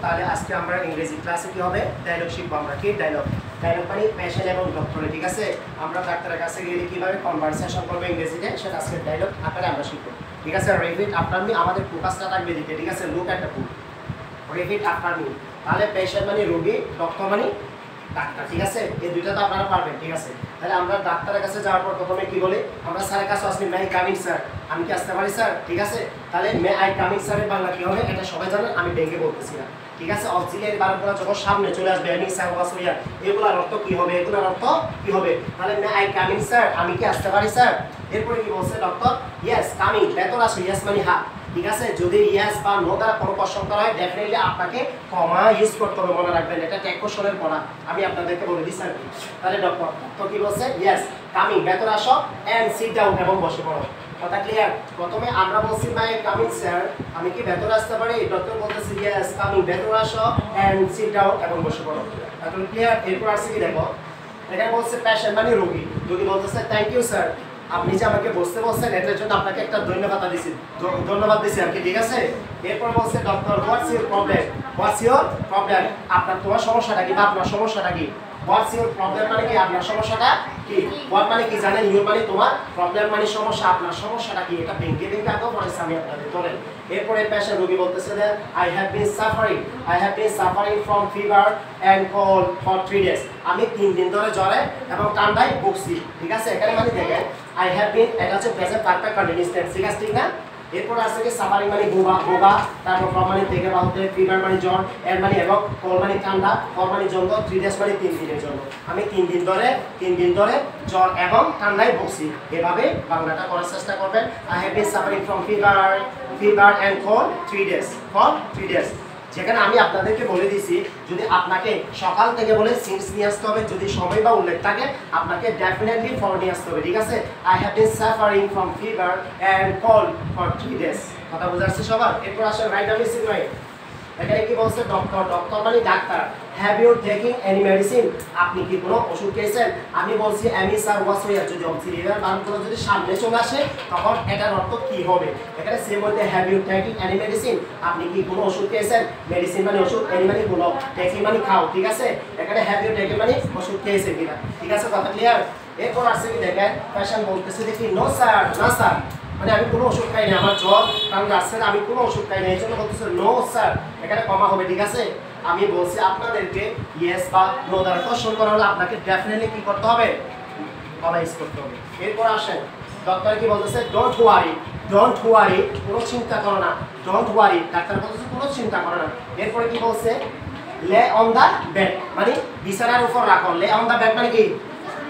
তাহলে আজকে আমরা ইংরেজি ক্লাসে কি হবে ডায়লগ শিখবো আমরা কি ডায়লগ মানে পেশেন্ট এবং ডক্টরে ঠিক আছে আমরা ডাক্তারের কাছে গেলে কিভাবে কনভারসেশন করবো ইংরেজিতে সেটা আজকে ডায়লগ আকারে আমরা শিখবো ঠিক আছে রিপিট আফটার মি আমাদের ফোকাসটা থাকবে দিকে ঠিক আছে look at the book repeat after me তাহলে পেশেন্ট মানে রোগী ডক্টর মানে ডাক্তার ঠিক আছে এই দুইটা তো আপনারা পারবেন ঠিক আছে তাহলে আমরা ডাক্তারের কাছে যাওয়ার পর প্রথমে কি বলি আমরা স্যারের কাছে আসলে মে আই কামিং স্যার আমি কি আসতে পারি স্যার ঠিক আছে তাহলে মে আই কামিং স্যারের বাংলা কি হবে এটা সবাই জানেন আমি ভেঙে বলতেছি না ঠিক আছে অক্সিলিয়ারি ভার্বগুলো যখন সামনে চলে আসবে আমি স্যার ওয়াজ হইয়া এগুলোর অর্থ কি হবে এগুলোর অর্থ কি হবে তাহলে মে আই কামিং স্যার আমি কি আসতে পারি স্যার এরপরে কি বলছে ডক্টর ইয়েস কামিং ভেতর আসো ইয়েস মানে হ্যাঁ ঠিক আছে যদি ইয়েস বা নো দ্বারা কোনো কোশ্চেন করা হয় ডেফিনেটলি আপনাকে কমা ইউজ করতে হবে মনে রাখবেন এটা ট্যাগ কোশ্চেনের পড়া আমি আপনাদেরকে বলে দিচ্ছি আর কি তাহলে ডক্টর তো কি বলছে ইয়েস কামিং ভেতর আসো এন্ড সিট ডাউন এবং বসে পড়ো কথা ক্লিয়ার প্রথমে আমরা বলছি মাই কামিং স্যার আমি কি ভেতর আসতে পারি ডক্টর বলতেছে ইয়েস কামিং ভেতর আসো এন্ড সিট ডাউন এবং বসে পড়ো এখন ক্লিয়ার এরপর আসছে কি দেখো এখানে বলছে পেশেন্ট মানে রোগী রোগী বলতেছে থ্যাংক ইউ স্যার আপনি যে আমাকে বসতে বলছেন এটার জন্য আপনাকে একটা ধন্যবাদ দিছি আর কি ঠিক আছে এরপর বলছে ডক্টর হোয়াটস ইউর প্রবলেম আপনার তোমার সমস্যাটা কি বা আপনার সমস্যাটা কি হোয়াটস ইউর প্রবলেম মানে কি আপনার সমস্যাটা কি হোয়াট মানে কি জানেন ইউর মানে তোমার প্রবলেম মানে সমস্যা আপনার সমস্যাটা কি এটা ভেঙে আগেও পড়েছি আমি আপনাদের বলেন এরপরে পেশেন্ট রোগী বলতেছে যে I have been suffering from fever and cold for 3 days আমি 3 দিন ধরে জ্বরে এবং ঠান্ডায় ভুগছি ঠিক আছে এখানে মানে দেখেন I have been এটা হচ্ছে প্রেজেন্ট পারফেক্ট কন্টিনিউয়াস টেন্স ঠিক আছে ঠিক না এরপর আছে কি সাফারিং মানে ভোগা তারপর ফ্রম মানে থেকে বা হতে ফিভার মানে জ্বর এর মানে এবং কোল্ড মানে ঠান্ডা ফর মানে জন্য 3 ডেজ মানে 3 দিনের জন্য আমি 3 দিন ধরে জ্বর এবং ঠান্ডায় ভুগছি এভাবে বাংলাটা করার চেষ্টা করবেন I have been suffering from fever and cold 3 days for 3 days যেখানে আমি আপনাদেরকে বলে দিছি যদি আপনাকে সকাল থেকে বলে সিন্স নিয়ে আসতে হবে যদি সময় বা উল্লেখ থাকে আপনাকে ডেফিনেটলি ফর নিয়ে আসতে হবে ঠিক আছে I have been suffering from fever and cold for 3 days কথা বুঝাচ্ছে সবার এরপর আসলে রাইট আমি সিন রাইট এখানে কি বলছে ডক্টর মানে ডাক্তার have you taking any medicine আপনি কি কোনো ওষুধ খেয়েছেন আমি বলছি আমি স্যার ওয়াজ হইয়া যদি অক্সিলিয়ারি ভার্বগুলো যদি সামনে চলে আসে তখন এটার অর্থ কি হবে এখানে সে বলতে have you taking any medicine আপনি কি কোনো ওষুধ খেয়েছেন মেডিসিন মানে ওষুধ এনি মানে কোনো টেকিং মানে খাও ঠিক আছে এখানে হ্যাভ ইউ টেকিং মানে ওষুধ খেয়েছেন কিনা ঠিক আছে কথা ক্লিয়ার এরপর আসছে কি দেখেন পেশেন্ট বলতেছে যে কি নো স্যার না স্যার মানে আমি কোনো ওষুধ খাই না আমার জ্বর ঠান্ডা আসছে আমি কোনো ওষুধ খাই না এই জন্য বলতেছে নো স্যার এখানে কমা হবে ঠিক আছে আমি বলছি আপনাদেরকে ইয়েস বা নো দ্বারা কোশ্চেন করা হলে আপনাকে ডেফিনেটলি কি করতে হবে কমা ইউজ করতে হবে এরপর আসেন ডক্টর কি বলতেছে ডোন্ট ওয়ারি কোনো চিন্তা করো না ডোন্ট ওয়ারি ডাক্তার বলতেছে কোনো চিন্তা করো না এরপরে কি বলছে লে অন দা বেড মানে বিছানার উপর রাখো লে অন দা বেড মানে কি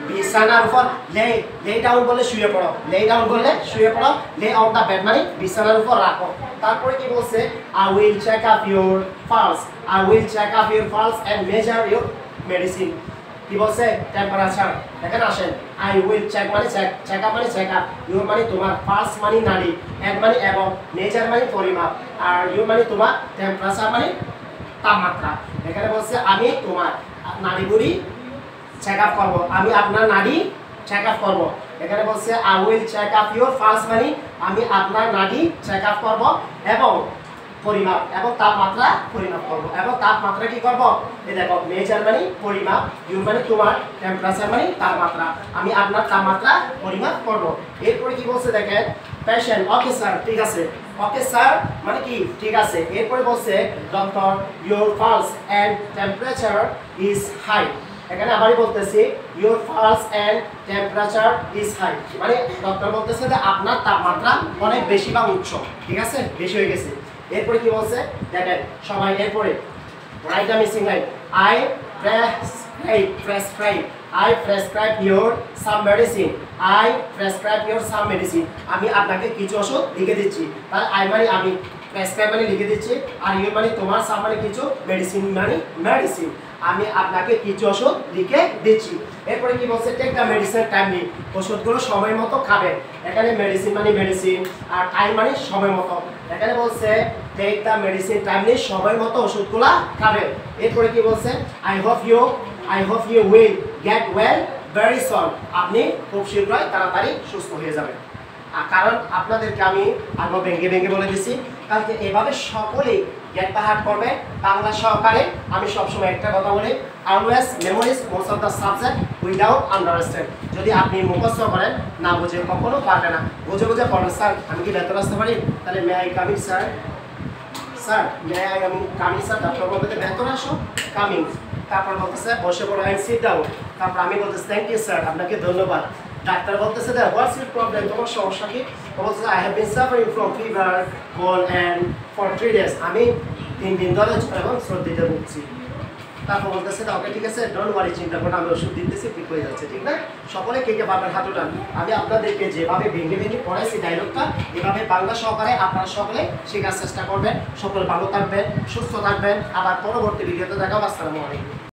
বিছানার উপর লে ডাউন বলে শুয়ে পড়ো লে অন দা বেড মানে বিছানার উপর রাখো তারপরে কি বলছে I will check up your pulse and measure your medicine কি বলছে টেম্পারেচার এখানে আসেন আই উইল চেক মানে চেক আপ ইওর মানে তোমার পালস মানে নাড়ি এন্ড মানে এবং মেজার মানে পরিমাপ আর ইওর মানে তোমার টেম্পারেচার মানে তাপমাত্রা এখানে বলছে আমি তোমার নাড়িগুড়ি চেক আপ করবো আমি আপনার নাড়ি চেক আপ করবো এখানে বলছে I will check up your pulse মানে আমি আপনার নাড়ি চেক আপ করবো এবং পরিমাপ এবং তাপমাত্রা পরিমাপ করবো এবং তাপমাত্রা কি করবো এই দেখো মেজার মানে পরিমাপ ইউর মানে তোমার টেম্পারেচার মানে তাপমাত্রা আমি আপনার তাপমাত্রা পরিমাপ করবো এরপরে কি বলছে দেখেন পেশেন্ট ওকে স্যার ঠিক আছে ওকে স্যার মানে কি ঠিক আছে এরপরে বলছে doctor your pulse and temperature is high এখানে আবারই বলতেছি your pulse and temperature is high মানে ডক্টর বলতেছে যে আপনার তাপমাত্রা অনেক বেশি বা উচ্চ ঠিক আছে বেশি হয়ে গেছে এরপরে কি বলছে দেখেন সবাই এরপরে write a missing line I prescribe your some medicine আমি আপনাকে কিছু ওষুধ লিখে দিচ্ছি তাহলে আই মানে আমি প্রেসক্রাইব মানে লিখে দিচ্ছি আর ইউ মানে তোমার সাম মানে কিছু মেডিসিন মানে মেডিসিন আমি আপনাকে কিছু ওষুধ লিখে দিচ্ছি এরপরে কি বলছে টেক দ্য মেডিসিন টাইমলি ওষুধগুলো সময় মতো খাবেন এখানে মেডিসিন মানে মেডিসিন আর টাইম মানে সময় মতো এখানে বলছে টেক দ্য মেডিসিন টাইমলি সময় মতো ওষুধগুলো খাবেন এরপরে কি বলছে I hope you will get well very soon আপনি খুব শীঘ্রই তাড়াতাড়ি সুস্থ হয়ে যাবেন কারণ আপনাদেরকে আমি আরো ভেঙে বলে দিছি কালকে এভাবে সকলেই জ্ঞান পাহাড় করবে বাংলা সহকারে। আমি সবসময় একটা কথা বলি, always memories most of the subject without understand. যদি আপনি মুখস্থ করেন না বুঝে কখনো পারবে না। বুঝে বুঝে পড়েন, স্যার আমি কি ভেতরে আসতে পারি? তাহলে may I coming sir, sir may I coming sir. তারপর বলতে ভেতরে আসো, কামিং। তারপর বলতেছে বসে পড়ো, অ্যান্ড সিট ডাউন। তারপর আমি বলতেছি থ্যাংক ইউ স্যার, আপনাকে ধন্যবাদ। ডাক্তার বলতেছে দ্যাট হোয়াটস ইউর প্রবলেম, তোমার সমস্যা কি? বলতেছে I have been suffering from fever cold and for 3 days, আমি 3 দিন ধরে এবং সর্দিতে ভুগছি। তারপর বলতেছে ওকে ঠিক আছে, ডোন্ট ওয়ারি, চিন্তা করো, আমি ওষুধ দিতেছি, ঠিক হয়ে যাচ্ছে, ঠিক না? সকলে কে কে পারবেন হাত উঠান। আমি আপনাদেরকে যেভাবে ভেঙে ভেঙে পড়াইছি ডায়লগটা, এভাবে বাংলা সহকারে আপনারা সকলে শেখার চেষ্টা করবেন। সকলে ভালো থাকবেন, সুস্থ থাকবেন। আবার পরবর্তী ভিডিওতে দেখাবো। আসসালামু আলাইকুম।